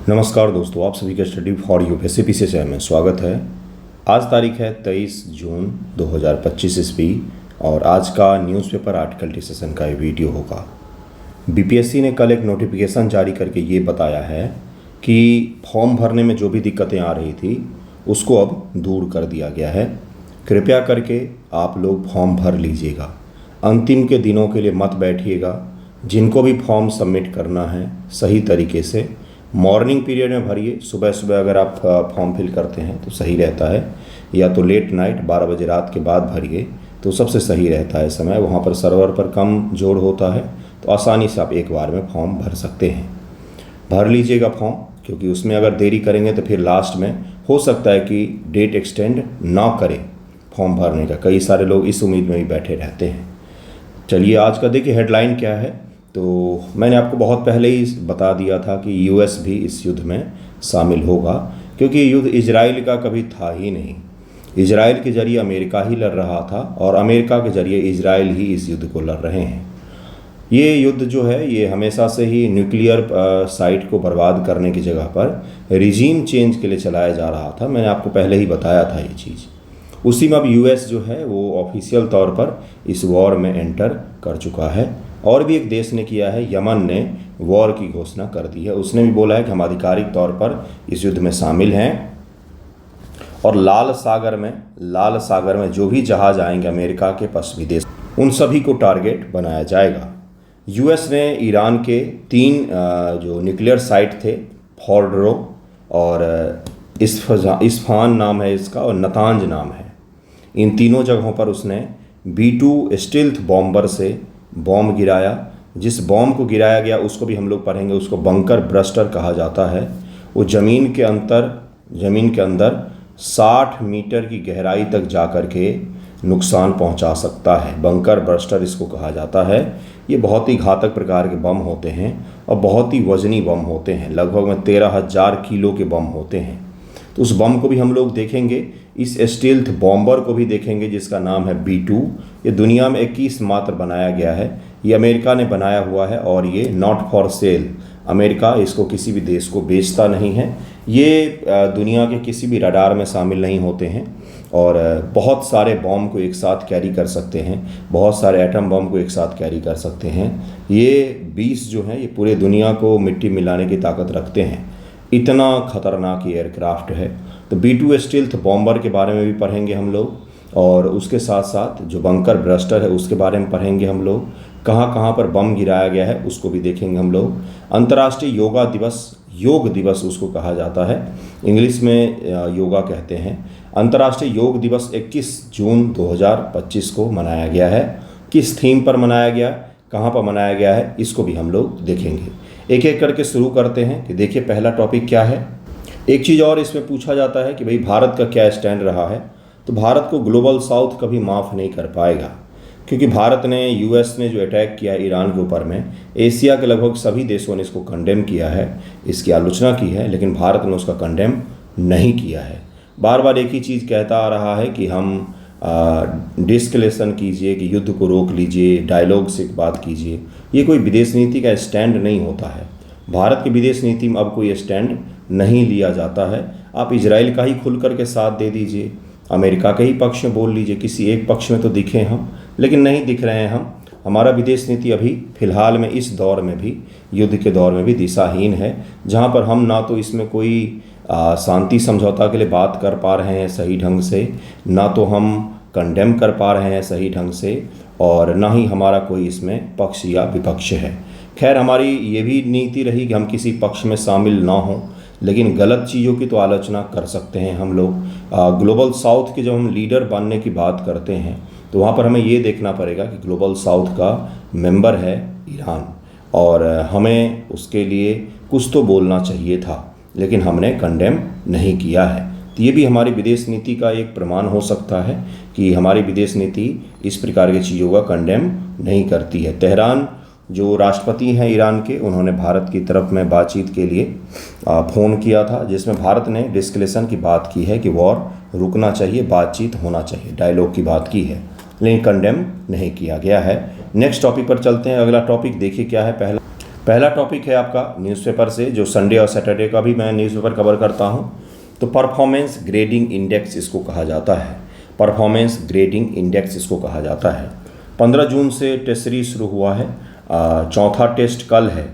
नमस्कार दोस्तों, आप सभी का स्टडी फॉर यूपीएससी से में स्वागत है। आज तारीख है 23 जून 2025 ईस्वी और आज का न्यूज़पेपर आर्टिकल डिस्कशन का ये वीडियो होगा। बीपीएससी ने कल एक नोटिफिकेशन जारी करके ये बताया है कि फॉर्म भरने में जो भी दिक्कतें आ रही थी उसको अब दूर कर दिया गया है। कृपया करके आप लोग फॉर्म भर लीजिएगा, अंतिम के दिनों के लिए मत बैठिएगा। जिनको भी फॉर्म सबमिट करना है सही तरीके से मॉर्निंग पीरियड में भरिए। सुबह सुबह अगर आप फॉर्म फिल करते हैं तो सही रहता है, या तो लेट नाइट 12 बजे रात के बाद भरिए तो सबसे सही रहता है समय। वहाँ पर सर्वर पर कम जोड़ होता है तो आसानी से आप एक बार में फॉर्म भर सकते हैं। भर लीजिएगा फॉर्म, क्योंकि उसमें अगर देरी करेंगे तो फिर लास्ट में हो सकता है कि डेट एक्सटेंड ना करे फॉर्म भरने का। कई सारे लोग इस उम्मीद में भी बैठे रहते हैं। चलिए आज का देखिए हेडलाइन क्या है। तो मैंने आपको बहुत पहले ही बता दिया था कि यूएस भी इस युद्ध में शामिल होगा, क्योंकि युद्ध इजराइल का कभी था ही नहीं। इजराइल के ज़रिए अमेरिका ही लड़ रहा था और अमेरिका के ज़रिए इजराइल ही इस युद्ध को लड़ रहे हैं। ये युद्ध जो है ये हमेशा से ही न्यूक्लियर साइट को बर्बाद करने की जगह पर रिजीम चेंज के लिए चलाया जा रहा था। मैंने आपको पहले ही बताया था ये चीज़। उसी में अब यूएस जो है वो ऑफिशियल तौर पर इस वॉर में एंटर कर चुका है। और भी एक देश ने किया है, यमन ने वॉर की घोषणा कर दी है। उसने भी बोला है कि हम आधिकारिक तौर पर इस युद्ध में शामिल हैं और लाल सागर में जो भी जहाज आएंगे अमेरिका के पश्चिमी देश, उन सभी को टारगेट बनाया जाएगा। यूएस ने ईरान के 3 जो न्यूक्लियर साइट थे, फॉर्डो और इस्फहान नाम है इसका और नतांज नाम है, इन तीनों जगहों पर उसने B-2 स्टील्थ बॉम्बर से बॉम्ब गिराया। जिस बॉम्ब को गिराया गया उसको भी हम लोग पढ़ेंगे, उसको बंकर ब्रस्टर कहा जाता है। वो ज़मीन के अंदर 60 मीटर की गहराई तक जा कर के नुकसान पहुंचा सकता है। बंकर ब्रस्टर इसको कहा जाता है। ये बहुत ही घातक प्रकार के बम होते हैं और बहुत ही वजनी बम होते हैं। लगभग में 13,000 किलो के बम होते हैं। तो उस बम को भी हम लोग देखेंगे। इस स्टील्थ बॉम्बर को भी देखेंगे जिसका नाम है B-2। ये दुनिया में 21 मात्र बनाया गया है। ये अमेरिका ने बनाया हुआ है और ये नॉट फॉर सेल, अमेरिका इसको किसी भी देश को बेचता नहीं है। ये दुनिया के किसी भी रडार में शामिल नहीं होते हैं और बहुत सारे बॉम्ब को एक साथ कैरी कर सकते हैं, बहुत सारे एटम बम को एक साथ कैरी कर सकते हैं। ये 20 जो हैं ये पूरे दुनिया को मिट्टी मिलाने की ताकत रखते हैं। इतना खतरनाक ये एयरक्राफ्ट है। तो B-2 स्टील्थ बॉम्बर के बारे में भी पढ़ेंगे हम लोग, और उसके साथ साथ जो बंकर ब्रस्टर है उसके बारे में पढ़ेंगे हम लोग। कहाँ कहाँ पर बम गिराया गया है उसको भी देखेंगे हम लोग। अंतर्राष्ट्रीय योग दिवस उसको कहा जाता है, इंग्लिश में योगा कहते हैं। अंतर्राष्ट्रीय योग दिवस 21 जून 2025 को मनाया गया है। किस थीम पर मनाया गया, कहाँ पर मनाया गया है, इसको भी हम लोग देखेंगे। एक एक करके शुरू करते हैं कि देखिए पहला टॉपिक क्या है। एक चीज़ और इसमें पूछा जाता है कि भाई भारत का क्या स्टैंड रहा है। तो भारत को ग्लोबल साउथ कभी माफ़ नहीं कर पाएगा, क्योंकि भारत ने, यूएस ने जो अटैक किया ईरान के ऊपर में, एशिया के लगभग सभी देशों ने इसको कंडेम किया है, इसकी आलोचना की है, लेकिन भारत ने उसका कंडेम नहीं किया है। बार बार एक ही चीज़ कहता आ रहा है कि हम डिस्कलेशन कीजिए, कि युद्ध को रोक लीजिए, डायलॉग से बात कीजिए। ये कोई विदेश नीति का स्टैंड नहीं होता है। भारत की विदेश नीति में अब कोई स्टैंड नहीं लिया जाता है। आप इजराइल का ही खुल करके साथ दे दीजिए, अमेरिका के ही पक्ष में बोल लीजिए, किसी एक पक्ष में तो दिखे हम, लेकिन नहीं दिख रहे हैं हम। हमारा विदेश नीति अभी फ़िलहाल में इस दौर में भी, युद्ध के दौर में भी दिशाहीन है, जहाँ पर हम ना तो इसमें कोई शांति समझौता के लिए बात कर पा रहे हैं सही ढंग से, ना तो हम कंडेम कर पा रहे हैं सही ढंग से, और ना ही हमारा कोई इसमें पक्ष या विपक्ष है। खैर हमारी ये भी नीति रही कि हम किसी पक्ष में शामिल ना हों, लेकिन गलत चीज़ों की तो आलोचना कर सकते हैं हम लोग। ग्लोबल साउथ के जब हम लीडर बनने की बात करते हैं तो वहाँ पर हमें ये देखना पड़ेगा कि ग्लोबल साउथ का मेंबर है ईरान, और हमें उसके लिए कुछ तो बोलना चाहिए था, लेकिन हमने कंडेम नहीं किया है। तो ये भी हमारी विदेश नीति का एक प्रमाण हो सकता है कि हमारी विदेश नीति इस प्रकार की चीज़ों का कंडेम नहीं करती है। तेहरान जो राष्ट्रपति हैं ईरान के, उन्होंने भारत की तरफ में बातचीत के लिए फ़ोन किया था, जिसमें भारत ने डिस्कलेशन की बात की है कि वॉर रुकना चाहिए, बातचीत होना चाहिए, डायलॉग की बात की है, लेकिन कंडेम नहीं किया गया है। नेक्स्ट टॉपिक पर चलते हैं। अगला टॉपिक देखिए क्या है। पहला टॉपिक है आपका न्यूज़पेपर से, जो संडे और सैटरडे का भी मैं न्यूज़पेपर कवर करता हूं। तो परफॉर्मेंस ग्रेडिंग इंडेक्स इसको कहा जाता है। परफॉर्मेंस ग्रेडिंग इंडेक्स इसको कहा जाता है। 15 जून से टेस्ट सीरीज शुरू हुआ है। चौथा टेस्ट कल है।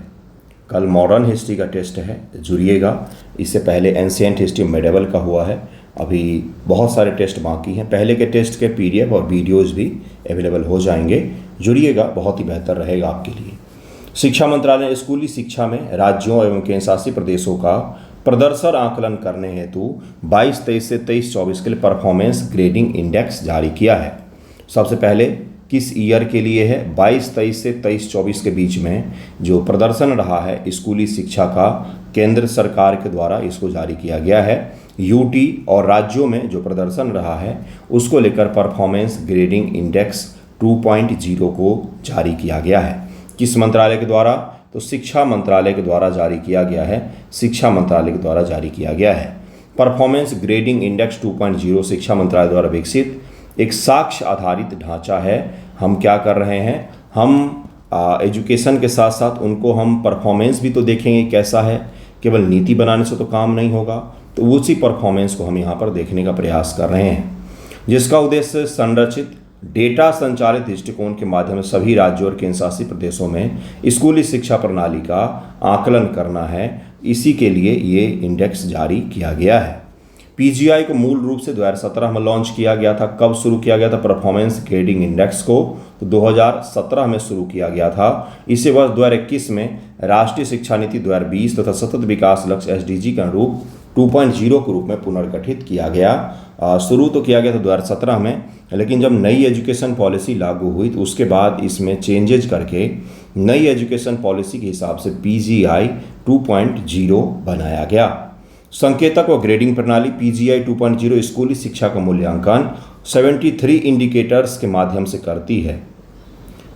कल मॉडर्न हिस्ट्री का टेस्ट है, जुड़िएगा। इससे पहले एंशिएंट हिस्ट्री मेडिवल का हुआ है। अभी बहुत सारे टेस्ट बाकी हैं। पहले के टेस्ट के पीडीएफ और वीडियोज़ भी अवेलेबल हो जाएंगे। जुड़िएगा, बहुत ही बेहतर रहेगा आपके लिए। शिक्षा मंत्रालय ने स्कूली शिक्षा में राज्यों एवं केंद्र शासित प्रदेशों का प्रदर्शन आकलन करने हेतु 22-23 से 23-24 के लिए परफॉर्मेंस ग्रेडिंग इंडेक्स जारी किया है। सबसे पहले किस ईयर के लिए है? 22-23 से 23-24 के बीच में जो प्रदर्शन रहा है स्कूली शिक्षा का, केंद्र सरकार के द्वारा इसको जारी किया गया है। यूटी और राज्यों में जो प्रदर्शन रहा है उसको लेकर परफॉर्मेंस ग्रेडिंग इंडेक्स 2.0 को जारी किया गया है। किस मंत्रालय के द्वारा? तो शिक्षा मंत्रालय के द्वारा जारी किया गया है। शिक्षा मंत्रालय के द्वारा जारी किया गया है। परफॉर्मेंस ग्रेडिंग इंडेक्स 2.0 शिक्षा मंत्रालय द्वारा विकसित एक साक्ष्य आधारित ढांचा है। हम क्या कर रहे हैं, हम एजुकेशन के साथ साथ उनको हम परफॉर्मेंस भी तो देखेंगे कैसा है। केवल नीति बनाने से तो काम नहीं होगा, तो उसी परफॉर्मेंस को हम यहाँ पर देखने का प्रयास कर रहे हैं, जिसका उद्देश्य संरचित डेटा संचालित दृष्टिकोण के माध्यम से सभी राज्यों और केंद्र शासित प्रदेशों में स्कूली शिक्षा प्रणाली का आकलन करना है। इसी के लिए ये इंडेक्स जारी किया गया है। पीजीआई को मूल रूप से 2017 में लॉन्च किया गया था। कब शुरू किया गया था परफॉर्मेंस ग्रेडिंग इंडेक्स को? तो 2017 में शुरू किया गया था। इसे वर्ष 2021 में राष्ट्रीय शिक्षा नीति 2020 तथा सतत विकास लक्ष्य एसडीजी के अनुरूप 2.0 के रूप में पुनर्गठित किया गया। शुरू तो किया गया था 2017 में, लेकिन जब नई एजुकेशन पॉलिसी लागू हुई तो उसके बाद इसमें चेंजेज करके नई एजुकेशन पॉलिसी के हिसाब से पीजीआई 2.0 बनाया गया। संकेतक व ग्रेडिंग प्रणाली पीजीआई 2.0 स्कूली शिक्षा का मूल्यांकन 73 इंडिकेटर्स के माध्यम से करती है।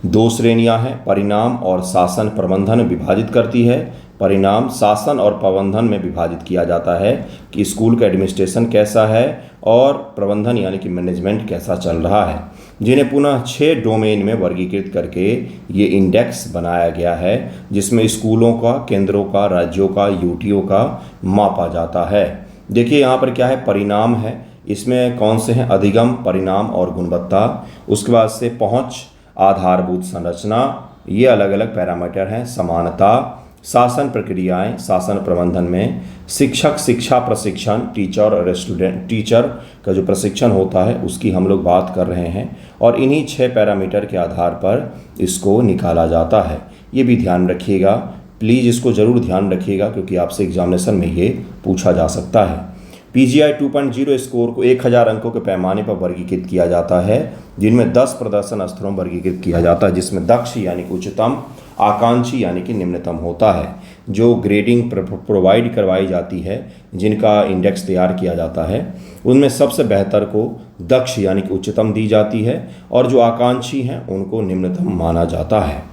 2 श्रेणियां हैं, परिणाम और शासन प्रबंधन विभाजित करती है। परिणाम शासन और प्रबंधन में विभाजित किया जाता है कि स्कूल का एडमिनिस्ट्रेशन कैसा है और प्रबंधन यानी कि मैनेजमेंट कैसा चल रहा है, जिन्हें पुनः 6 डोमेन में वर्गीकृत करके ये इंडेक्स बनाया गया है, जिसमें स्कूलों का, केंद्रों का, राज्यों का, यूटीओ का मापा जाता है। देखिए यहाँ पर क्या है, परिणाम है। इसमें कौन से हैं? अधिगम, परिणाम और गुणवत्ता। उसके बाद से पहुँच, आधारभूत संरचना, ये अलग अलग पैरामीटर हैं। समानता, शासन प्रक्रियाएं, शासन प्रबंधन में शिक्षक शिक्षा प्रशिक्षण, टीचर और स्टूडेंट, टीचर का जो प्रशिक्षण होता है उसकी हम लोग बात कर रहे हैं, और इन्हीं 6 पैरामीटर के आधार पर इसको निकाला जाता है। ये भी ध्यान रखिएगा, प्लीज़ इसको ज़रूर ध्यान रखिएगा, क्योंकि आपसे एग्जामिनेशन में ये पूछा जा सकता है। पीजीआई 2.0 स्कोर को 1000 अंकों के पैमाने पर वर्गीकृत किया जाता है, जिनमें 10 प्रदर्शन स्तरों में वर्गीकृत किया जाता है, जिसमें दक्ष यानी कि उच्चतम, आकांक्षी यानी कि निम्नतम होता है। जो ग्रेडिंग प्रोवाइड करवाई जाती है, जिनका इंडेक्स तैयार किया जाता है, उनमें सबसे बेहतर को दक्ष यानी कि उच्चतम दी जाती है, और जो आकांक्षी हैं उनको निम्नतम माना जाता है।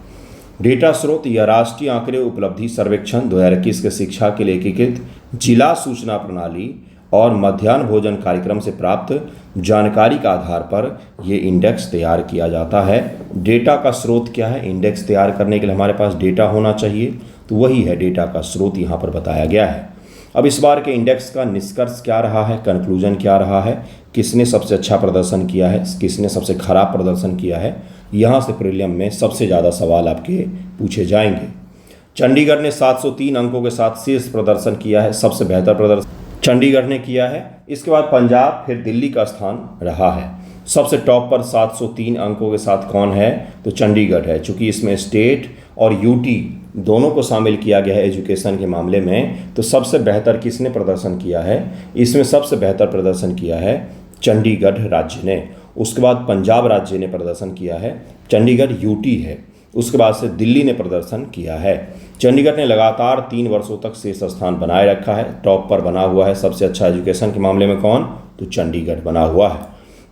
डेटा स्रोत या राष्ट्रीय आंकड़े उपलब्धि सर्वेक्षण 2021 के शिक्षा के लिए एकीकृत जिला सूचना प्रणाली और मध्याह्न भोजन कार्यक्रम से प्राप्त जानकारी के आधार पर ये इंडेक्स तैयार किया जाता है। डेटा का स्रोत क्या है? इंडेक्स तैयार करने के लिए हमारे पास डेटा होना चाहिए, तो वही है डेटा का स्रोत यहाँ पर बताया गया है। अब इस बार के इंडेक्स का निष्कर्ष क्या रहा है, कंक्लूजन क्या रहा है, किसने सबसे अच्छा प्रदर्शन किया है, किसने सबसे खराब प्रदर्शन किया है, यहाँ से प्रीलिम में सबसे ज़्यादा सवाल आपके पूछे जाएंगे। चंडीगढ़ ने 703 अंकों के साथ शीर्ष प्रदर्शन किया है, सबसे बेहतर प्रदर्शन चंडीगढ़ ने किया है। इसके बाद पंजाब, फिर दिल्ली का स्थान रहा है। सबसे टॉप पर 703 अंकों के साथ कौन है? तो चंडीगढ़ है। चूँकि इसमें स्टेट और यूटी दोनों को शामिल किया गया है एजुकेशन के मामले में, तो सबसे बेहतर किसने प्रदर्शन किया है? इसमें सबसे बेहतर प्रदर्शन किया है चंडीगढ़ राज्य ने। उसके बाद पंजाब राज्य ने प्रदर्शन किया है, चंडीगढ़ यूटी है। उसके बाद से दिल्ली ने प्रदर्शन किया है। चंडीगढ़ ने लगातार 3 वर्षों तक शीर्ष स्थान बनाए रखा है, टॉप पर बना हुआ है। सबसे अच्छा एजुकेशन के मामले में कौन? तो चंडीगढ़ बना हुआ है।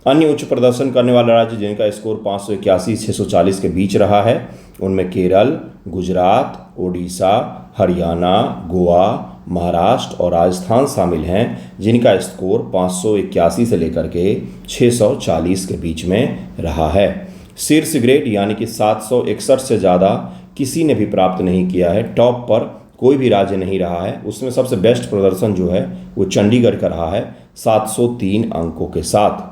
अन्य उच्च प्रदर्शन करने वाले राज्य जिनका स्कोर 581-640 के बीच रहा है, उनमें केरल, गुजरात, ओडिशा, हरियाणा, गोवा, महाराष्ट्र और राजस्थान शामिल हैं, जिनका स्कोर 581 से लेकर के 640 के बीच में रहा है। शीर्ष ग्रेड यानी कि 761 से ज़्यादा किसी ने भी प्राप्त नहीं किया है। टॉप पर कोई भी राज्य नहीं रहा है। उसमें सबसे बेस्ट प्रदर्शन जो है वो चंडीगढ़ का रहा है 703 अंकों के साथ।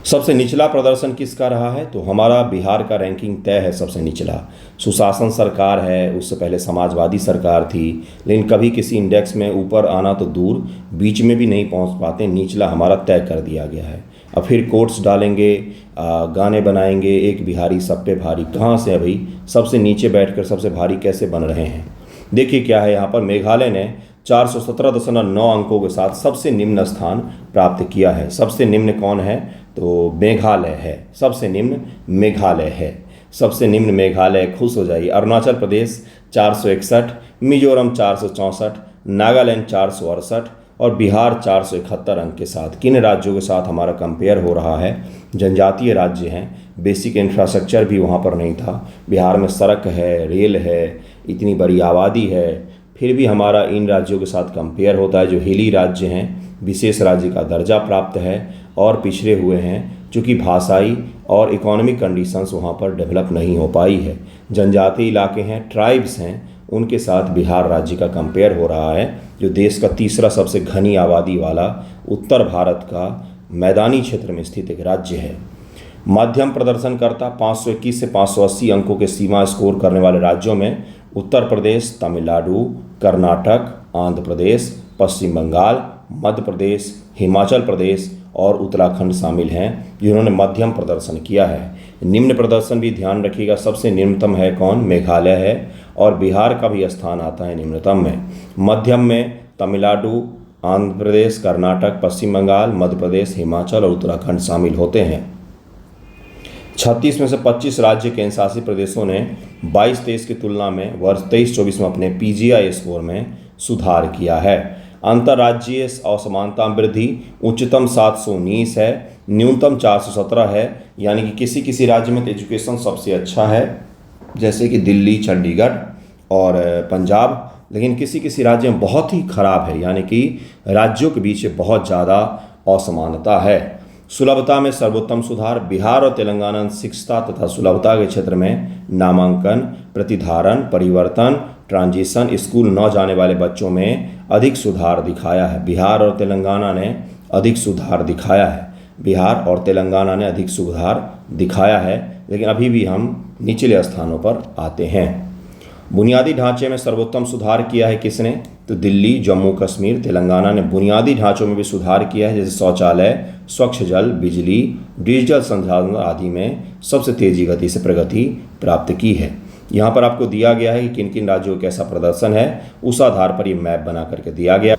सबसे निचला प्रदर्शन किसका रहा है? तो हमारा बिहार का रैंकिंग तय है सबसे निचला। सुशासन सरकार है, उससे पहले समाजवादी सरकार थी, लेकिन कभी किसी इंडेक्स में ऊपर आना तो दूर, बीच में भी नहीं पहुंच पाते। निचला हमारा तय कर दिया गया है। अब फिर कोट्स डालेंगे, गाने बनाएंगे, एक बिहारी सब पे भारी। कहाँ से है भाई? सबसे नीचे बैठकर सबसे भारी कैसे बन रहे हैं? देखिए क्या है यहाँ पर। मेघालय ने 417.9 अंकों के साथ सबसे निम्न स्थान प्राप्त किया है। सबसे निम्न कौन है? तो मेघालय है। सबसे निम्न मेघालय है। सबसे निम्न मेघालय, खुश हो जाइए। अरुणाचल प्रदेश 461, मिजोरम 464, नागालैंड 468 और बिहार 471 अंक के साथ। किन राज्यों के साथ हमारा कंपेयर हो रहा है? जनजातीय राज्य हैं, बेसिक इंफ्रास्ट्रक्चर भी वहाँ पर नहीं था। बिहार में सड़क है, रेल है, इतनी बड़ी आबादी है, फिर भी हमारा इन राज्यों के साथ कंपेयर होता है। जो हिली राज्य हैं, विशेष राज्य का दर्जा प्राप्त है और पिछड़े हुए हैं, चूँकि भाषाई और इकोनॉमिक कंडीशंस वहाँ पर डेवलप नहीं हो पाई है। जनजातीय इलाके हैं, ट्राइब्स हैं, उनके साथ बिहार राज्य का कंपेयर हो रहा है, जो देश का तीसरा सबसे घनी आबादी वाला उत्तर भारत का मैदानी क्षेत्र में स्थित एक राज्य है। मध्यम प्रदर्शनकर्ता 521 से 580 अंकों के सीमा स्कोर करने वाले राज्यों में उत्तर प्रदेश, तमिलनाडु, कर्नाटक, आंध्र प्रदेश, पश्चिम बंगाल, मध्य प्रदेश, हिमाचल प्रदेश और उत्तराखंड शामिल हैं, जिन्होंने मध्यम प्रदर्शन किया है। निम्न प्रदर्शन भी ध्यान रखिएगा, सबसे निम्नतम है कौन? मेघालय है, और बिहार का भी स्थान आता है निम्नतम में। मध्यम में तमिलनाडु, आंध्र प्रदेश, कर्नाटक, पश्चिम बंगाल, मध्य प्रदेश, हिमाचल और उत्तराखंड शामिल होते हैं। 36 में से 25 राज्य केंद्र शासित प्रदेशों ने 22-23 की तुलना में वर्ष 23-24 में अपने पीजीआई स्कोर में सुधार किया है। अंतर्राज्यीय असमानता वृद्धि उच्चतम 719 है, न्यूनतम 417 है। यानी कि किसी किसी राज्य में तो एजुकेशन सबसे अच्छा है, जैसे कि दिल्ली, चंडीगढ़ और पंजाब, लेकिन किसी किसी राज्य में बहुत ही खराब है, यानी कि राज्यों के बीच बहुत ज़्यादा असमानता है। सुलभता में सर्वोत्तम सुधार। बिहार और तेलंगाना ने शिक्षता तथा सुलभता के क्षेत्र में नामांकन, प्रतिधारण, परिवर्तन, ट्रांजिशन, स्कूल न जाने वाले बच्चों में अधिक सुधार दिखाया है। बिहार और तेलंगाना ने अधिक सुधार दिखाया है। बिहार और तेलंगाना ने अधिक सुधार दिखाया है, लेकिन अभी भी हम निचले स्थानों पर आते हैं। बुनियादी ढांचे में सर्वोत्तम सुधार किया है किसने? तो दिल्ली, जम्मू कश्मीर, तेलंगाना ने बुनियादी ढांचों में भी सुधार किया है, जैसे शौचालय, स्वच्छ जल, बिजली, डिजिटल संसाधन आदि में सबसे तेजी गति से प्रगति प्राप्त की है। यहाँ पर आपको दिया गया है कि किन किन राज्यों का कैसा प्रदर्शन है, उस आधार पर ये मैप बना करके दिया गया।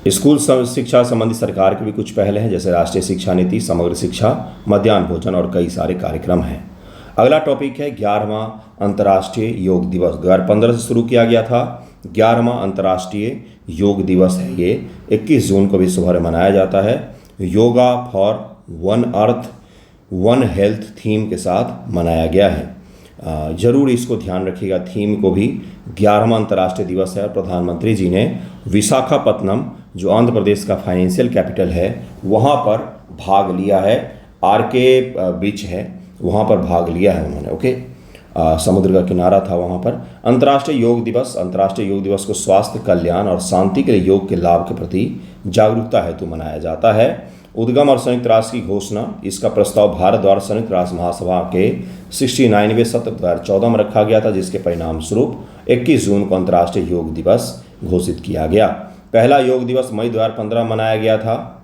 स्कूल शिक्षा संबंधी सरकार के भी कुछ पहल हैं, जैसे राष्ट्रीय शिक्षा नीति, समग्र शिक्षा, मध्याह्न भोजन और कई सारे कार्यक्रम हैं। अगला टॉपिक है 11वां अंतर्राष्ट्रीय योग दिवस। 2015 से शुरू किया गया था। 11वां अंतर्राष्ट्रीय योग दिवस है ये। 21 जून को विश्व भर में मनाया जाता है। Yoga for one earth one health theme के साथ मनाया गया है। जरूर इसको ध्यान रखिएगा, थीम को भी। 11वां अंतर्राष्ट्रीय दिवस है। प्रधानमंत्री जी ने विशाखापत्तनम, जो आंध्र प्रदेश का फाइनेंशियल कैपिटल है, वहाँ पर भाग लिया है। आरके बीच है, वहाँ पर भाग लिया है उन्होंने। ओके, समुद्र का किनारा था वहाँ पर। अंतर्राष्ट्रीय योग दिवस को स्वास्थ्य, कल्याण और शांति के लिए योग के लाभ के प्रति जागरूकता हेतु मनाया जाता है। उद्गम और संयुक्त राष्ट्र की घोषणा, इसका प्रस्ताव भारत द्वारा संयुक्त राष्ट्र महासभा के 69वें सत्र 2014 में रखा गया था, जिसके परिणाम स्वरूप 21 जून को अंतर्राष्ट्रीय योग दिवस घोषित किया गया। पहला योग दिवस मई 2015 मनाया गया था।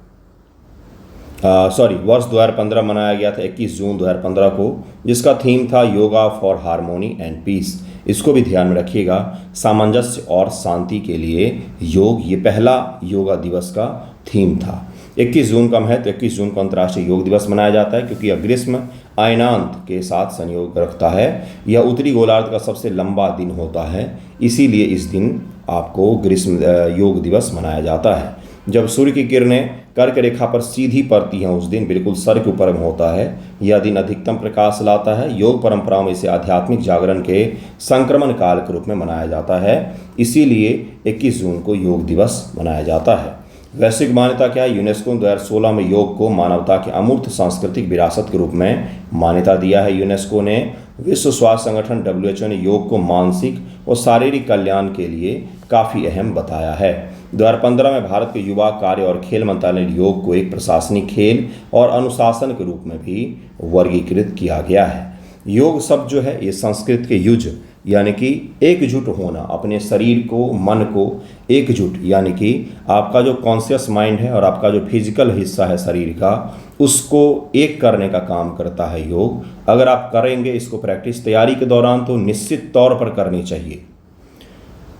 वर्ष 2015 मनाया गया था 21 जून 2015 को, जिसका थीम था yoga for harmony and peace. इसको भी ध्यान में रखिएगा, सामंजस्य और शांति के लिए योग, ये पहला योगा दिवस का थीम था। 21 जून का महत्व, 21 जून को अंतर्राष्ट्रीय योग दिवस मनाया जाता है क्योंकि यह ग्रीष्म अयनांत के साथ संयोग रखता है। यह उत्तरी गोलार्ध का सबसे लंबा दिन होता है, इसीलिए इस दिन आपको ग्रीष्म योग दिवस मनाया जाता है। जब सूर्य की किरणें कर्क रेखा पर सीधी पड़ती हैं, उस दिन बिल्कुल सर के ऊपर में होता है। यह दिन अधिकतम प्रकाश लाता है। योग परंपराओं में इसे आध्यात्मिक जागरण के संक्रमण काल के रूप में मनाया जाता है, इसीलिए 21 जून को योग दिवस मनाया जाता है। वैश्विक मान्यता क्या है? यूनेस्को ने 2016 में योग को मानवता की अमूर्त सांस्कृतिक विरासत के रूप में मान्यता दिया है। यूनेस्को ने विश्व स्वास्थ्य संगठन WHO ने योग को मानसिक और शारीरिक कल्याण के लिए काफ़ी अहम बताया है। 2015 में भारत के युवा कार्य और खेल मंत्रालय ने योग को एक प्रशासनिक खेल और अनुशासन के रूप में भी वर्गीकृत किया गया है। योग शब्द जो है ये संस्कृत के युज यानी कि एकजुट होना, अपने शरीर को, मन को एकजुट यानी कि आपका जो कॉन्शियस माइंड है और आपका जो फिजिकल हिस्सा है शरीर का, उसको एक करने का काम करता है योग। अगर आप करेंगे इसको प्रैक्टिस तैयारी के दौरान तो निश्चित तौर पर करनी चाहिए।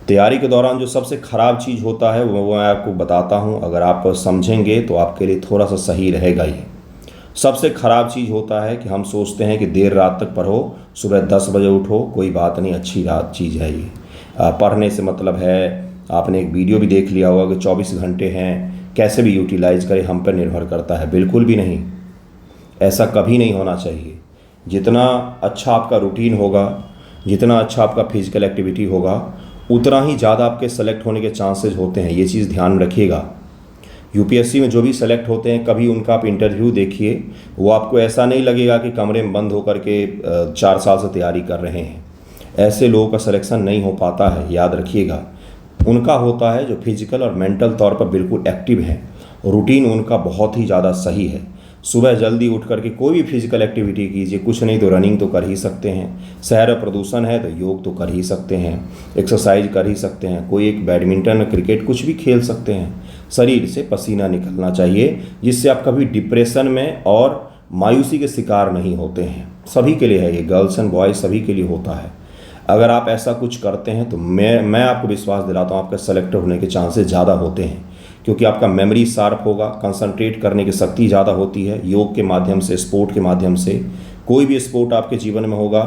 तैयारी के दौरान जो सबसे ख़राब चीज़ होता है वो मैं आपको बताता हूँ, अगर आप समझेंगे तो आपके लिए थोड़ा सा सही रहेगा। ये सबसे ख़राब चीज़ होता है कि हम सोचते हैं कि देर रात तक पढ़ो, सुबह 10 बजे उठो, कोई बात नहीं, अच्छी रात चीज़ है ये। पढ़ने से मतलब है, आपने एक वीडियो भी देख लिया होगा कि 24 घंटे हैं, कैसे भी यूटिलाइज करें हम पर निर्भर करता है। बिल्कुल भी नहीं, ऐसा कभी नहीं होना चाहिए। जितना अच्छा आपका रूटीन होगा, जितना अच्छा आपका फिजिकल एक्टिविटी होगा, उतना ही ज़्यादा आपके सेलेक्ट होने के चांसेस होते हैं। ये चीज़ ध्यान रखिएगा। यूपीएससी में जो भी सेलेक्ट होते हैं, कभी उनका आप इंटरव्यू देखिए, वो आपको ऐसा नहीं लगेगा कि कमरे में बंद होकर के 4 साल से तैयारी कर रहे हैं। ऐसे लोगों का सिलेक्शन नहीं हो पाता है, याद रखिएगा। उनका होता है जो फिजिकल और मेंटल तौर पर बिल्कुल एक्टिव हैं, रूटीन उनका बहुत ही ज़्यादा सही है। सुबह जल्दी उठ करके कोई भी फिजिकल एक्टिविटी कीजिए, कुछ नहीं तो रनिंग तो कर ही सकते हैं। शहर में प्रदूषण है तो योग तो कर ही सकते हैं, एक्सरसाइज कर ही सकते हैं, कोई एक बैडमिंटन क्रिकेट कुछ भी खेल सकते हैं। शरीर से पसीना निकलना चाहिए, जिससे आप कभी डिप्रेशन में और मायूसी के शिकार नहीं होते हैं। सभी के लिए है ये, गर्ल्स एंड बॉयज़ सभी के लिए होता है। अगर आप ऐसा कुछ करते हैं तो मैं आपको विश्वास दिलाता हूँ आपके सेलेक्ट होने के चांसेस ज़्यादा होते हैं, क्योंकि आपका मेमोरी शार्प होगा, कंसंट्रेट करने की शक्ति ज़्यादा होती है। योग के माध्यम से, स्पोर्ट के माध्यम से, कोई भी स्पोर्ट आपके जीवन में होगा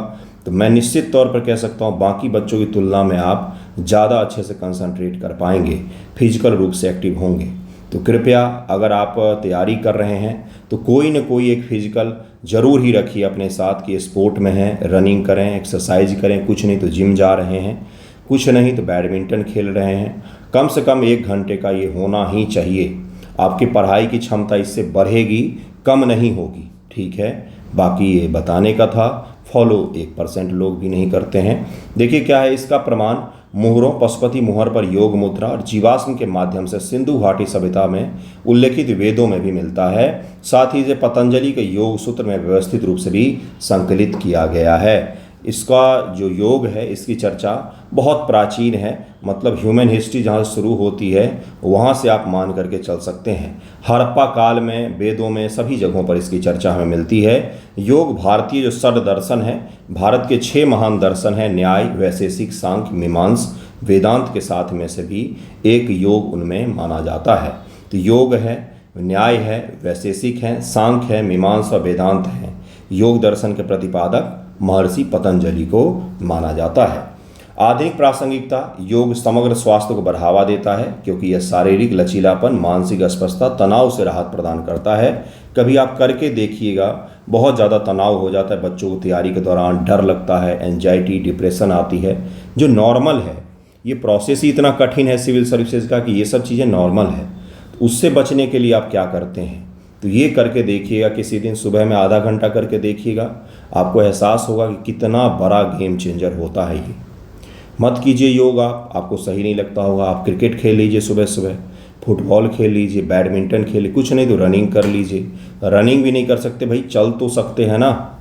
तो मैं निश्चित तौर पर कह सकता हूँ बाकी बच्चों की तुलना में आप ज़्यादा अच्छे से कंसंट्रेट कर पाएंगे, फिजिकल रूप से एक्टिव होंगे। तो कृपया अगर आप तैयारी कर रहे हैं तो कोई न कोई एक फिजिकल ज़रूर ही रखिए अपने साथ कि स्पोर्ट में हैं, रनिंग करें, एक्सरसाइज करें, कुछ नहीं तो जिम जा रहे हैं, कुछ नहीं तो बैडमिंटन खेल रहे हैं। कम से कम 1 घंटे का ये होना ही चाहिए। आपकी पढ़ाई की क्षमता इससे बढ़ेगी, कम नहीं होगी। ठीक है, बाकी ये बताने का था। फॉलो 1% लोग भी नहीं करते हैं। देखिए क्या है इसका प्रमाण, मुहरों, पशुपति मुहर पर योग मुद्रा और जीवाश्म के माध्यम से सिंधु घाटी सभ्यता में उल्लेखित वेदों में भी मिलता है। साथ ही इसे पतंजलि के योग सूत्र में व्यवस्थित रूप से भी संकलित किया गया है। इसका जो योग है इसकी चर्चा बहुत प्राचीन है, मतलब ह्यूमन हिस्ट्री जहाँ से शुरू होती है वहाँ से आप मान करके चल सकते हैं। हड़प्पा काल में, वेदों में, सभी जगहों पर इसकी चर्चा हमें मिलती है। योग भारतीय जो षड दर्शन है, भारत के 6 महान दर्शन हैं, न्याय, वैशेषिक, सांख्य, मीमांस, वेदांत के साथ में से भी एक योग उनमें माना जाता है। तो योग है, न्याय है, वैशेषिक है, सांख्य है, मीमांस और वेदांत है। योग दर्शन के प्रतिपादक महर्षि पतंजलि को माना जाता है। आधुनिक प्रासंगिकता, योग समग्र स्वास्थ्य को बढ़ावा देता है क्योंकि यह शारीरिक लचीलापन, मानसिक स्पष्टता, तनाव से राहत प्रदान करता है। कभी आप करके देखिएगा, बहुत ज़्यादा तनाव हो जाता है बच्चों को तैयारी के दौरान, डर लगता है, एंजाइटी, डिप्रेशन आती है, जो नॉर्मल है। ये प्रोसेस ही इतना कठिन है सिविल सर्विसेज का कि ये सब चीज़ें नॉर्मल है। तो उससे बचने के लिए आप क्या करते हैं, तो ये करके देखिएगा। किसी दिन सुबह में आधा घंटा करके देखिएगा, आपको एहसास होगा कि कितना बड़ा गेम चेंजर होता है ये। मत कीजिए योग, आपको सही नहीं लगता होगा। आप क्रिकेट खेल लीजिए सुबह सुबह, फुटबॉल खेल लीजिए, बैडमिंटन खेल लीजिए, कुछ नहीं तो रनिंग कर लीजिए। रनिंग भी नहीं कर सकते भाई, चल तो सकते हैं ना,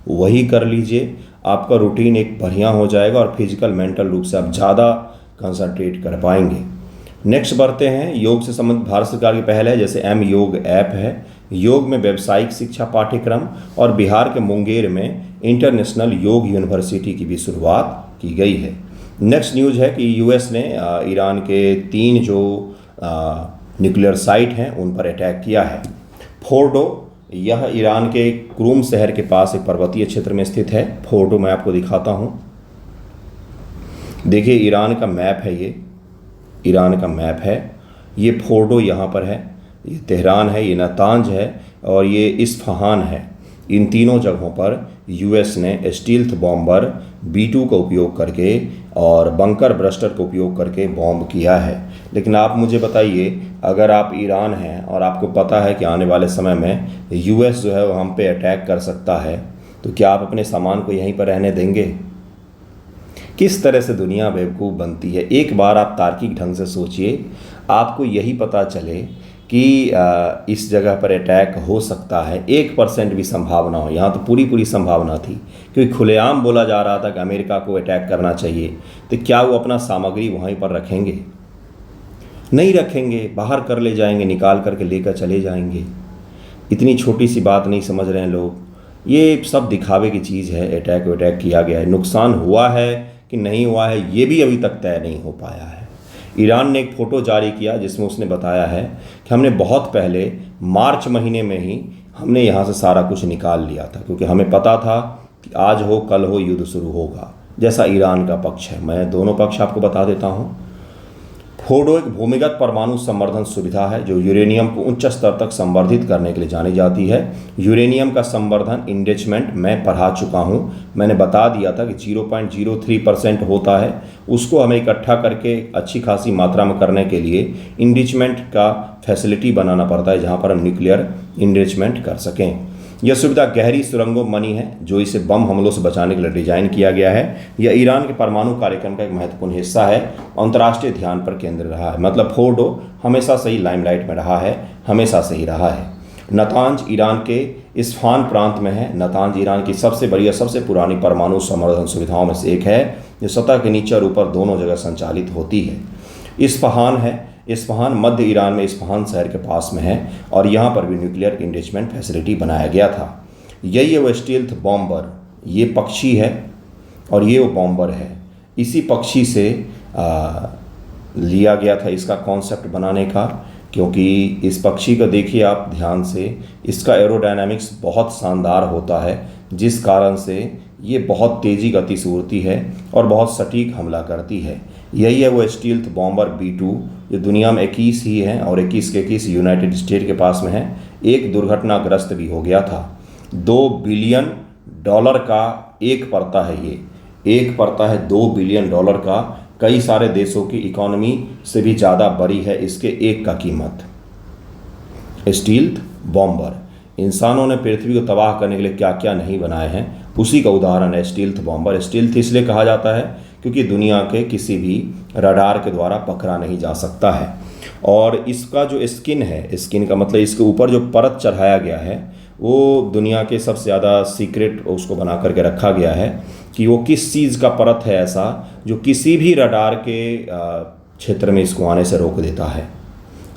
वही कर लीजिए। आपका रूटीन एक बढ़िया हो जाएगा और फिजिकल मेंटल रूप से आप ज़्यादा कंसंट्रेट कर पाएंगे। नेक्स्ट बढ़ते हैं। योग से संबंधित भारत सरकार की पहल है, जैसे एम योग ऐप है। योग में व्यावसायिक शिक्षा पाठ्यक्रम और बिहार के मुंगेर में इंटरनेशनल योग यूनिवर्सिटी की भी शुरुआत की गई है। नेक्स्ट न्यूज़ है कि यूएस ने ईरान के 3 जो न्यूक्लियर साइट हैं उन पर अटैक किया है। फोर्डो, यह ईरान के क्रूम शहर के पास एक पर्वतीय क्षेत्र में स्थित है। फोर्डो मैं आपको दिखाता हूँ। देखिए ईरान का मैप है, ये ईरान का मैप है। ये फोर्डो यहाँ पर है, ये तेहरान है, ये नातांज है और ये इस्फहान है। इन तीनों जगहों पर यूएस ने स्टील्थ बॉम्बर B-2 का उपयोग करके और बंकर ब्रस्टर का उपयोग करके बॉम्ब किया है। लेकिन आप मुझे बताइए, अगर आप ईरान हैं और आपको पता है कि आने वाले समय में यूएस जो है वो हम पे अटैक कर सकता है, तो क्या आप अपने सामान को यहीं पर रहने देंगे? किस तरह से दुनिया बेवकूफ़ बनती है। एक बार आप तार्किक ढंग से सोचिए, आपको यही पता चले कि इस जगह पर अटैक हो सकता है, 1% भी संभावना हो। यहाँ तो पूरी पूरी संभावना थी, क्योंकि खुलेआम बोला जा रहा था कि अमेरिका को अटैक करना चाहिए। तो क्या वो अपना सामग्री वहीं पर रखेंगे? नहीं रखेंगे, बाहर कर ले जाएंगे, निकाल करके लेकर चले जाएंगे। इतनी छोटी सी बात नहीं समझ रहे हैं लोग। ये सब दिखावे की चीज़ है। अटैक वटैक किया गया है, नुकसान हुआ है कि नहीं हुआ है ये भी अभी तक तय नहीं हो पाया है। ईरान ने एक फ़ोटो जारी किया जिसमें उसने बताया है कि हमने बहुत पहले मार्च महीने में ही हमने यहाँ से सारा कुछ निकाल लिया था, क्योंकि हमें पता था कि आज हो कल हो युद्ध शुरू होगा, जैसा ईरान का पक्ष है। मैं दोनों पक्ष आपको बता देता हूँ। फोर्डो एक भूमिगत परमाणु संवर्धन सुविधा है जो यूरेनियम को उच्च स्तर तक संवर्धित करने के लिए जानी जाती है। यूरेनियम का संवर्धन इंडेचमेंट मैं पढ़ा चुका हूँ। मैंने बता दिया था कि 0.03% होता है। उसको हमें इकट्ठा करके अच्छी खासी मात्रा में करने के लिए इंडिचमेंट का फैसिलिटी बनाना पड़ता है, जहाँ पर हम न्यूक्लियर इंडेचमेंट कर सकें। यह सुविधा गहरी सुरंगों में बनी है जो इसे बम हमलों से बचाने के लिए डिजाइन किया गया है। यह ईरान के परमाणु कार्यक्रम का एक महत्वपूर्ण हिस्सा है, अंतर्राष्ट्रीय ध्यान पर केंद्रित रहा है। मतलब फोर्डो हमेशा से ही लाइमलाइट में रहा है, हमेशा से ही रहा है। नतांज ईरान के इस्फहान प्रांत में है। नतांज ईरान की सबसे बड़ी और सबसे पुरानी परमाणु संवर्धन सुविधाओं में से एक है, जो सतह के नीचे और ऊपर दोनों जगह संचालित होती है। इस्फहान मध्य ईरान में इस्फहान शहर के पास में है और यहाँ पर भी न्यूक्लियर इंडेचमेंट फैसिलिटी बनाया गया था। यही है वो स्टील्थ बॉम्बर। ये पक्षी है और ये वो बॉम्बर है। इसी पक्षी से लिया गया था इसका कॉन्सेप्ट बनाने का, क्योंकि इस पक्षी को देखिए आप ध्यान से, इसका एरोडायनामिक्स बहुत शानदार होता है, जिस कारण से ये बहुत तेज़ी गति से उड़ती है और बहुत सटीक हमला करती है। यही है वो स्टील्थ बॉम्बर B2, जो दुनिया में 21 ही है और 21 के 21 यूनाइटेड स्टेट के पास में है। एक दुर्घटनाग्रस्त भी हो गया था। $2 बिलियन का एक पड़ता है, ये एक पड़ता है $2 बिलियन का। कई सारे देशों की इकोनॉमी से भी ज़्यादा बड़ी है इसके एक का कीमत। स्टील्थ बॉम्बर इंसानों ने पृथ्वी को तबाह करने के लिए क्या क्या नहीं बनाए हैं, उसी का उदाहरण है स्टील्थ बॉम्बर। स्टील्थ इसलिए कहा जाता है क्योंकि दुनिया के किसी भी रडार के द्वारा पकड़ा नहीं जा सकता है। और इसका जो स्किन है, स्किन का मतलब इसके ऊपर जो परत चढ़ाया गया है, वो दुनिया के सबसे ज़्यादा सीक्रेट उसको बना करके रखा गया है कि वो किस चीज़ का परत है ऐसा जो किसी भी रडार के क्षेत्र में इसको आने से रोक देता है।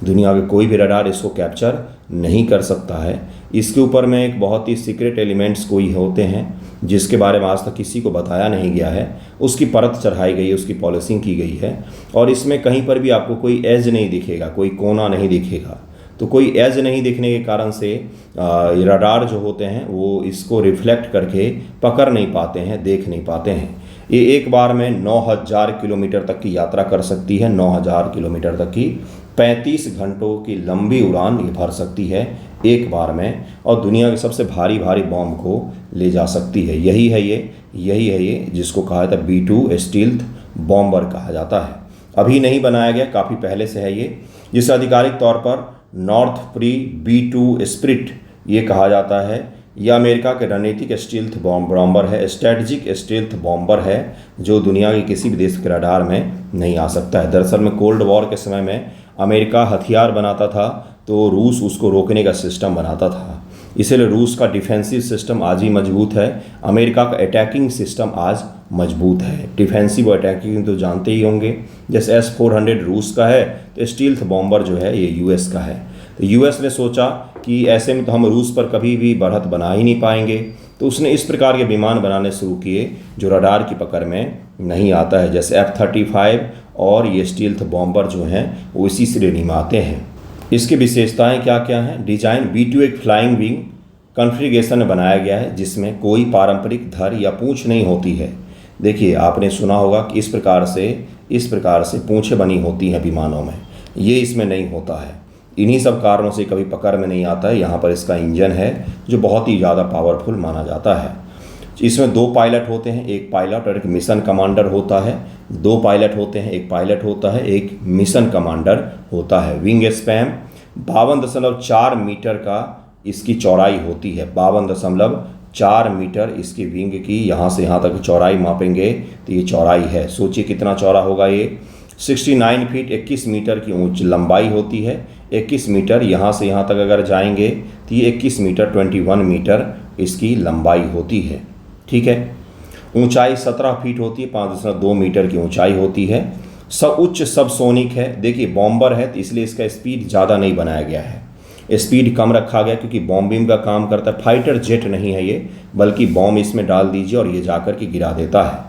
दुनिया के कोई भी रडार इसको कैप्चर नहीं कर सकता है। इसके ऊपर में एक बहुत ही सीक्रेट एलिमेंट्स कोई होते हैं जिसके बारे में आज तक किसी को बताया नहीं गया है, उसकी परत चढ़ाई गई है, उसकी पॉलिशिंग की गई है। और इसमें कहीं पर भी आपको कोई एज नहीं दिखेगा, कोई कोना नहीं दिखेगा। तो कोई एज नहीं दिखने के कारण से रडार जो होते हैं वो इसको रिफ्लेक्ट करके पकड़ नहीं पाते हैं, देख नहीं पाते हैं। ये एक बार में 9000 किलोमीटर तक की यात्रा कर सकती है, 9000 किलोमीटर तक की 35 घंटों की लंबी उड़ान ये भर सकती है एक बार में, और दुनिया के सबसे भारी भारी बॉम्ब को ले जा सकती है। यही है ये जिसको कहा जाता है B2 स्टील्थ बॉम्बर कहा जाता है। अभी नहीं बनाया गया, काफ़ी पहले से है ये, जिसे आधिकारिक तौर पर नॉर्थ फ्री B2 स्पिरिट ये कहा जाता है। यह अमेरिका के रणनीतिक स्टील्थ बॉम्बर है, स्ट्रेटजिक स्टील्थ बॉम्बर है, जो दुनिया के किसी भी देश के रडार में नहीं आ सकता है। दरअसल में कोल्ड वॉर के समय में अमेरिका हथियार बनाता था तो रूस उसको रोकने का सिस्टम बनाता था, इसलिए रूस का डिफेंसिव सिस्टम आज भी मजबूत है। अमेरिका का अटैकिंग सिस्टम आज मजबूत है। डिफेंसिव और अटैकिंग तो जानते ही होंगे, जैसे S-400 रूस का है तो स्टील्थ बॉम्बर जो है ये US का है। तो US ने सोचा कि ऐसे में तो हम रूस पर कभी भी बढ़त बना ही नहीं पाएंगे, तो उसने इस प्रकार के विमान बनाने शुरू किए जो रडार की पकड़ में नहीं आता है, जैसे F-35 और ये स्टील्थ बॉम्बर जो हैं वो इसी श्रेणी में आते हैं। इसकी विशेषताएं क्या क्या हैं? डिजाइन B2 एक फ्लाइंग विंग कॉन्फ़िगरेशन में बनाया गया है जिसमें कोई पारंपरिक धर या पूंछ नहीं होती है। देखिए आपने सुना होगा कि इस प्रकार से पूंछें बनी होती हैं विमानों में, ये इसमें नहीं होता है। इन्हीं सब कारणों से कभी पकड़ में नहीं आता है। यहाँ पर इसका इंजन है जो बहुत ही ज़्यादा पावरफुल माना जाता है। इसमें 2 पायलट होते हैं, एक पायलट और एक मिशन कमांडर होता है। 2 पायलट होते हैं, एक पायलट होता है, एक मिशन कमांडर होता है। विंग स्पैन 52.4 मीटर का इसकी चौड़ाई होती है, 52.4 4 मीटर इसकी विंग की यहाँ से यहाँ तक चौड़ाई मापेंगे तो ये चौड़ाई है। सोचिए कितना चौड़ा होगा ये। 69 फीट 21 मीटर की ऊंच लंबाई होती है। 21 मीटर यहाँ से यहाँ तक अगर जाएंगे तो ये 21 मीटर 21 मीटर इसकी लंबाई होती है। ठीक है। ऊंचाई 17 फीट होती है, 5.2 मीटर की ऊंचाई होती है। उच्च सबसोनिक है। देखिए बॉम्बर है तो इसलिए इसका स्पीड ज़्यादा नहीं बनाया गया है, स्पीड कम रखा गया क्योंकि बॉम्बिंग का काम करता है। फाइटर जेट नहीं है ये, बल्कि बॉम्ब इसमें डाल दीजिए और ये जाकर के गिरा देता है।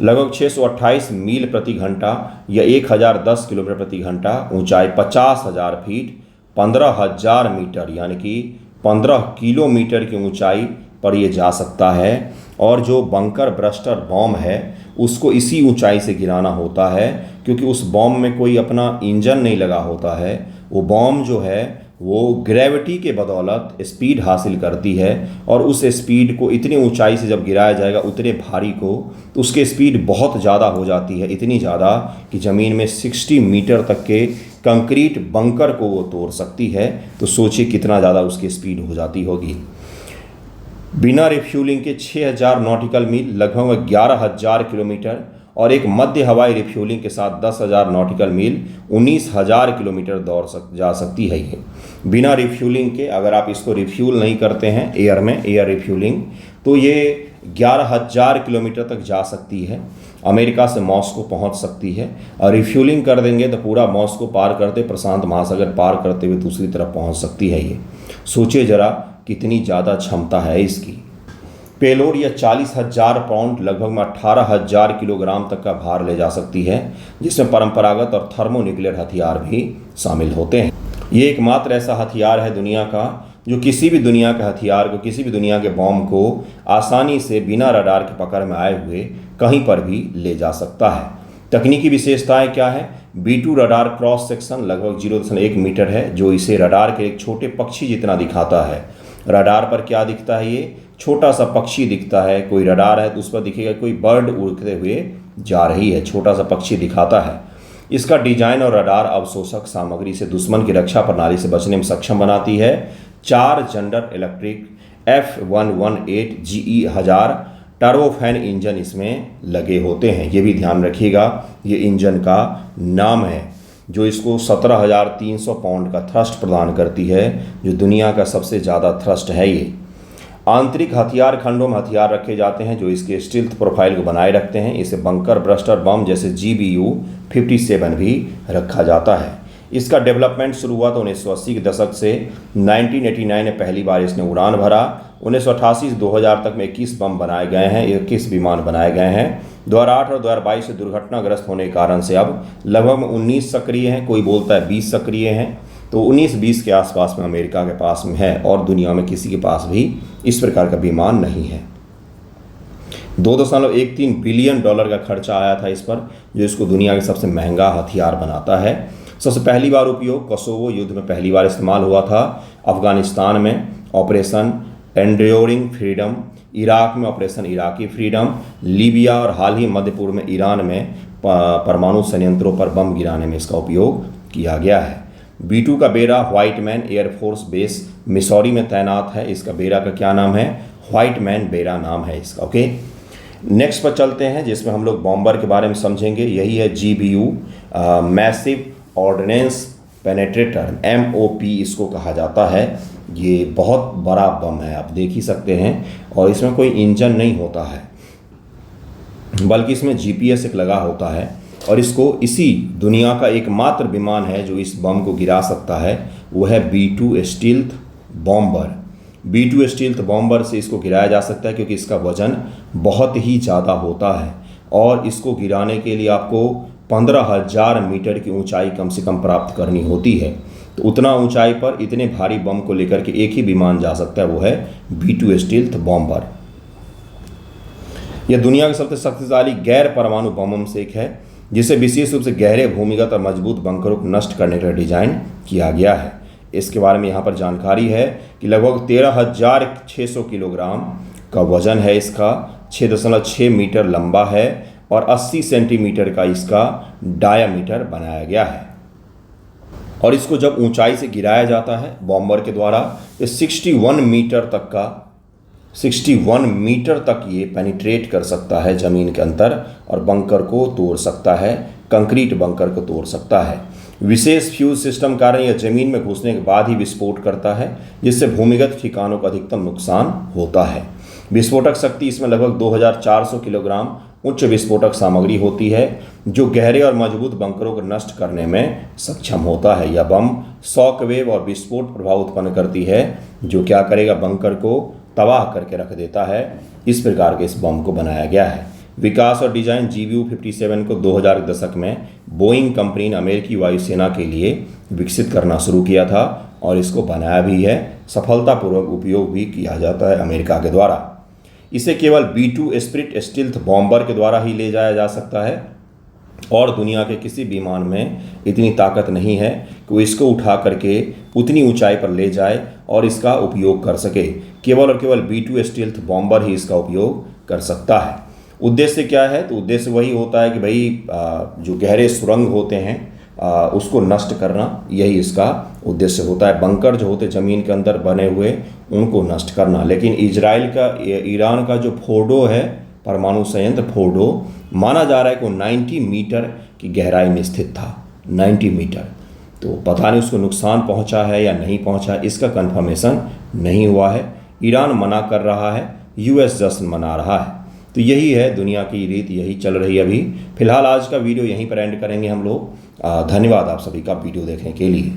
लगभग 628 मील प्रति घंटा या 1010 किलोमीटर प्रति घंटा। ऊंचाई 50,000 फीट 15,000 मीटर यानी कि 15 किलोमीटर की ऊंचाई पर ये जा सकता है। और जो बंकर ब्रस्टर बॉम्ब है उसको इसी ऊंचाई से गिराना होता है क्योंकि उस बॉम्ब में कोई अपना इंजन नहीं लगा होता है। वो बॉम्ब जो है वो ग्रेविटी के बदौलत स्पीड हासिल करती है और उस स्पीड को इतनी ऊंचाई से जब गिराया जाएगा उतने भारी को, तो उसकी स्पीड बहुत ज़्यादा हो जाती है, इतनी ज़्यादा कि ज़मीन में 60 मीटर तक के कंक्रीट बंकर को वो तोड़ सकती है। तो सोचिए कितना ज़्यादा उसकी स्पीड हो जाती होगी। बिना रिफ्यूलिंग के 6000 नॉटिकल मील लगभग 11,000 किलोमीटर और एक मध्य हवाई रिफ्यूलिंग के साथ 10,000 नॉटिकल मील 19,000 किलोमीटर जा सकती है ये। बिना रिफ्यूलिंग के अगर आप इसको रिफ्यूल नहीं करते हैं एयर में, एयर रिफ्यूलिंग, तो ये 11,000 किलोमीटर तक जा सकती है। अमेरिका से मॉस्को पहुंच सकती है और रिफ्यूलिंग कर देंगे तो पूरा मॉस्को पार करते प्रशांत महासागर पार करते हुए दूसरी तरफ पहुंच सकती है ये। सोचिए ज़रा कितनी ज़्यादा क्षमता है इसकी। पेलोड या 40,000 पाउंड लगभग 18,000 किलोग्राम तक का भार ले जा सकती है, जिसमें परंपरागत और थर्मोन्यूक्लियर हथियार भी शामिल होते हैं। ये एकमात्र ऐसा हथियार है दुनिया का जो किसी भी दुनिया के हथियार को, किसी भी दुनिया के बॉम्ब को आसानी से बिना रडार के पकड़ में आए हुए कहीं पर भी ले जा सकता है। तकनीकी विशेषताएं क्या है? B2 रडार क्रॉस सेक्शन लगभग 0.1 मीटर है, जो इसे रडार के एक छोटे पक्षी जितना दिखाता है। रडार पर क्या दिखता है? ये छोटा सा पक्षी दिखता है। कोई रडार है तो उस पर दिखेगा कोई बर्ड उड़ते हुए जा रही है, छोटा सा पक्षी दिखाता है। इसका डिजाइन और रडार अवशोषक सामग्री से दुश्मन की रक्षा प्रणाली से बचने में सक्षम बनाती है। 4 general electric F118 GE1000 turbofan engine इसमें लगे होते हैं। ये भी ध्यान रखिएगा, ये इंजन का नाम है जो इसको 17,300 पाउंड का थ्रस्ट प्रदान करती है, जो दुनिया का सबसे ज़्यादा थ्रस्ट है ये। आंतरिक हथियार खंडों में हथियार रखे जाते हैं जो इसके स्टील्थ प्रोफाइल को बनाए रखते हैं। इसे बंकर ब्रस्टर बम जैसे GBU-57 भी रखा जाता है। इसका डेवलपमेंट शुरू हुआ तो 1980 के दशक से 1989 में पहली बार इसने उड़ान भरा। 1988 से 2000 तक में 21 बम बनाए गए हैं, 21 विमान बनाए गए हैं। 2008 और 2022 से दुर्घटनाग्रस्त होने के कारण से अब लगभग 19 सक्रिय हैं, कोई बोलता है 20 सक्रिय हैं। तो 19-20 के आसपास में अमेरिका के पास में है और दुनिया में किसी के पास भी इस प्रकार का विमान नहीं है। $2.13 बिलियन का खर्चा आया था इस पर, जो इसको दुनिया के सबसे महंगा हथियार बनाता है। सबसे पहली बार उपयोग कोसोवो युद्ध में पहली बार इस्तेमाल हुआ था, अफगानिस्तान में ऑपरेशन एंड्योरिंग फ्रीडम, इराक में ऑपरेशन इराकी फ्रीडम, लीबिया और हाल ही मध्य पूर्व में ईरान में परमाणु संयंत्रों पर बम गिराने में इसका उपयोग किया गया है। B2 का बेड़ा white man air force base Missouri में तैनात है। इसका बेड़ा का क्या नाम है? व्हाइट मैन बेड़ा नाम है इसका। ओके, नेक्स्ट पर चलते हैं जिसमें हम लोग बॉम्बर के बारे में समझेंगे। यही है GBU massive ordnance penetrator, MOP इसको कहा जाता है। ये बहुत बड़ा बम है, आप देख ही सकते हैं, और इसमें कोई इंजन नहीं होता है बल्कि इसमें GPS एक लगा होता है और इसको इसी दुनिया का एकमात्र विमान है जो इस बम को गिरा सकता है, वो है B2 stealth bomber. B2 stealth bomber से इसको गिराया जा सकता है क्योंकि इसका वजन बहुत ही ज़्यादा होता है और इसको गिराने के लिए आपको 15,000 मीटर की ऊंचाई कम से कम प्राप्त करनी होती है। तो उतना ऊंचाई पर इतने भारी बम को लेकर के एक ही विमान जा सकता है, वो है B2 स्टील्थ बॉम्बर। यह दुनिया के सबसे शक्तिशाली गैर परमाणु बमों से एक है जिसे विशेष रूप से गहरे भूमिगत और मजबूत बंकरों को नष्ट करने के लिए डिजाइन किया गया है। इसके बारे में यहाँ पर जानकारी है कि लगभग 13,600 किलोग्राम का वजन है इसका, 6.6 मीटर लंबा है और 80 सेंटीमीटर का इसका डायामीटर बनाया गया है। और इसको जब ऊंचाई से गिराया जाता है बॉम्बर के द्वारा, तो 61 मीटर तक का 61 मीटर तक ये पेनिट्रेट कर सकता है ज़मीन के अंदर और बंकर को तोड़ सकता है, कंक्रीट बंकर को तोड़ सकता है। विशेष फ्यूज सिस्टम कारण यह ज़मीन में घुसने के बाद ही विस्फोट करता है, जिससे भूमिगत ठिकानों का अधिकतम नुकसान होता है। विस्फोटक शक्ति इसमें लगभग 2400 किलोग्राम उच्च विस्फोटक सामग्री होती है, जो गहरे और मजबूत बंकरों को नष्ट करने में सक्षम होता है। यह बम शॉक वेव और विस्फोट प्रभाव उत्पन्न करती है, जो क्या करेगा, बंकर को तबाह करके रख देता है। इस प्रकार के इस बम को बनाया गया है। विकास और डिजाइन GBU-57 को 2000 के दशक में बोइंग कंपनी ने अमेरिकी वायुसेना के लिए विकसित करना शुरू किया था और इसको बनाया भी है। सफलतापूर्वक उपयोग भी किया जाता है अमेरिका के द्वारा। इसे केवल B-2 स्पिरिट स्टील्थ बॉम्बर के द्वारा ही ले जाया जा सकता है और दुनिया के किसी विमान में इतनी ताकत नहीं है कि वो इसको उठा करके उतनी ऊंचाई पर ले जाए और इसका उपयोग कर सके। केवल और केवल B-2 स्टील्थ बॉम्बर ही इसका उपयोग कर सकता है। उद्देश्य क्या है? तो उद्देश्य वही होता है कि भाई जो गहरे सुरंग होते हैं उसको नष्ट करना, यही इसका उद्देश्य होता है। बंकर जो होते ज़मीन के अंदर बने हुए उनको नष्ट करना। लेकिन ईरान का जो फोर्डो है, परमाणु संयंत्र फोर्डो, माना जा रहा है कि 90 मीटर की गहराई में स्थित था। 90 मीटर। तो पता नहीं उसको नुकसान पहुंचा है या नहीं पहुंचा, इसका कंफर्मेशन नहीं हुआ है। ईरान मना कर रहा है, US जश्न मना रहा है। तो यही है दुनिया की रीत, यही चल रही है अभी। फिलहाल आज का वीडियो यहीं पर एंड करेंगे हम लोग। धन्यवाद आप सभी का वीडियो देखने के लिए।